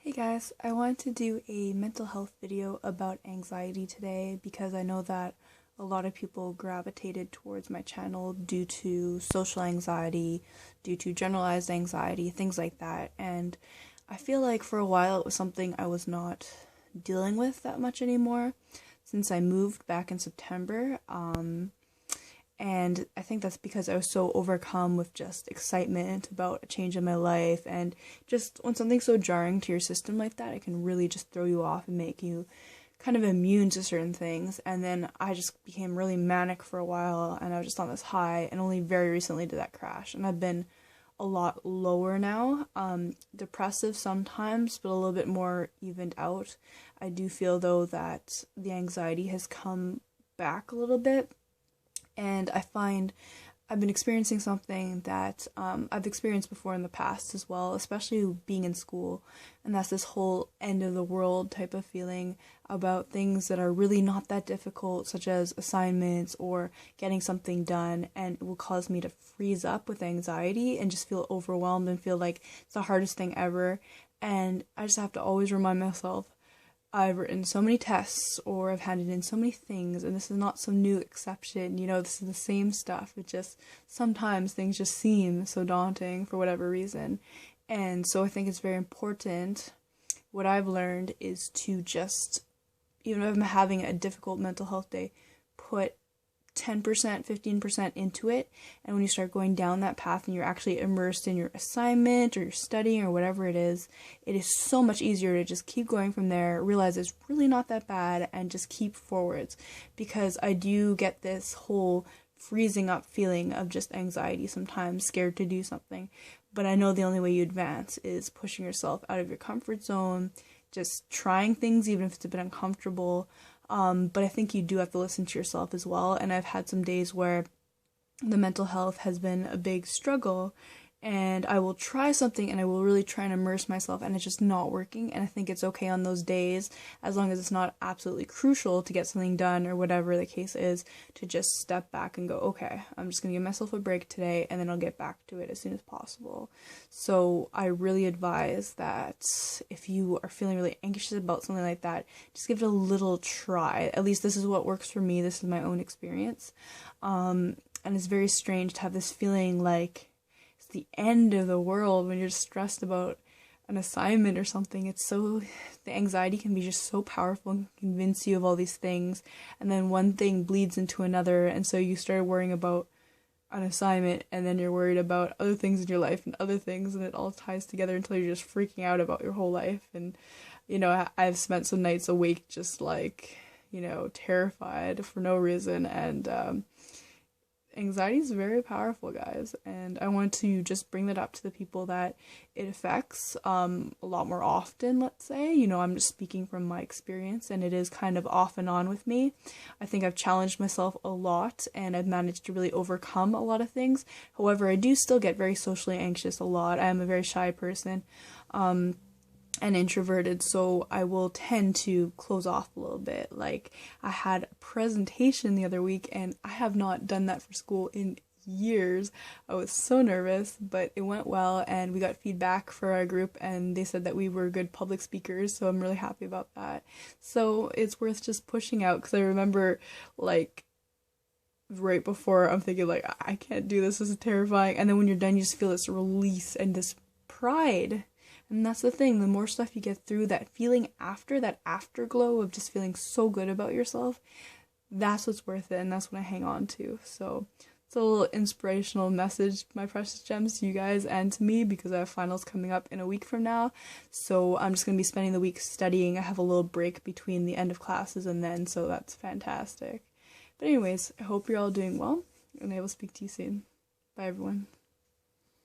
Hey guys, I wanted to do a mental health video about anxiety today because I know that a lot of people gravitated towards my channel due to social anxiety, due to generalized anxiety, things like that. And I feel like for a while it was something I was not dealing with that much anymore since I moved back in September. And I think that's because I was so overcome with just excitement about a change in my life. And just when something's so jarring to your system like that, it can really just throw you off and make you kind of immune to certain things. And then I just became really manic for a while and I was just on this high. And only very recently did that crash. And I've been a lot lower now. Depressive sometimes, but a little bit more evened out. I do feel though that the anxiety has come back a little bit, and I find I've been experiencing something that I've experienced before in the past as well, especially being in school, and that's this whole end of the world type of feeling about things that are really not that difficult, such as assignments or getting something done, and it will cause me to freeze up with anxiety and just feel overwhelmed and feel like it's the hardest thing ever. And I just have to always remind myself I've written so many tests or I've handed in so many things, and this is not some new exception, this is the same stuff. It just sometimes things just seem so daunting for whatever reason. And so I think it's very important. What I've learned is to just, even if I'm having a difficult mental health day, put 10%, 15% into it. And when you start going down that path and you're actually immersed in your assignment or your studying or whatever it is so much easier to just keep going from there, realize it's really not that bad, and just keep forwards. Because I do get this whole freezing up feeling of just anxiety sometimes, scared to do something. But I know the only way you advance is pushing yourself out of your comfort zone, just trying things even if it's a bit uncomfortable. But I think you do have to listen to yourself as well. And I've had some days where the mental health has been a big struggle, and I will try something and I will really try and immerse myself, and it's just not working. And I think it's okay on those days, as long as it's not absolutely crucial to get something done or whatever the case is, to just step back and go, okay, I'm just gonna give myself a break today and then I'll get back to it as soon as possible. So I really advise that if you are feeling really anxious about something like that, just give it a little try. At least this is what works for me. This is my own experience. And it's very strange to have this feeling like it's the end of the world when you're stressed about an assignment or something. The anxiety can be just so powerful and convince you of all these things, and then one thing bleeds into another, and so you start worrying about an assignment, and then you're worried about other things in your life and other things, and it all ties together until you're just freaking out about your whole life. And I've spent some nights awake just like terrified for no reason. And anxiety is very powerful, guys, and I want to just bring that up to the people that it affects a lot more often, let's say. I'm just speaking from my experience, and it is kind of off and on with me. I think I've challenged myself a lot, and I've managed to really overcome a lot of things. However, I do still get very socially anxious a lot. I am a very shy person, and introverted, so I will tend to close off a little bit. Like, I had a presentation the other week, and I have not done that for school in years. I was so nervous, but it went well, and we got feedback for our group, and they said that we were good public speakers, so I'm really happy about that. So it's worth just pushing out, because I remember, like, right before, I'm thinking, like, I can't do this is terrifying, and then when you're done, you just feel this release and this pride. And that's the thing, the more stuff you get through, that feeling after, that afterglow of just feeling so good about yourself, that's what's worth it, and that's what I hang on to. So it's a little inspirational message, my precious gems, to you guys and to me, because I have finals coming up in a week from now. So I'm just going to be spending the week studying. I have a little break between the end of classes and then, so that's fantastic. But anyways, I hope you're all doing well, and I will speak to you soon. Bye, everyone.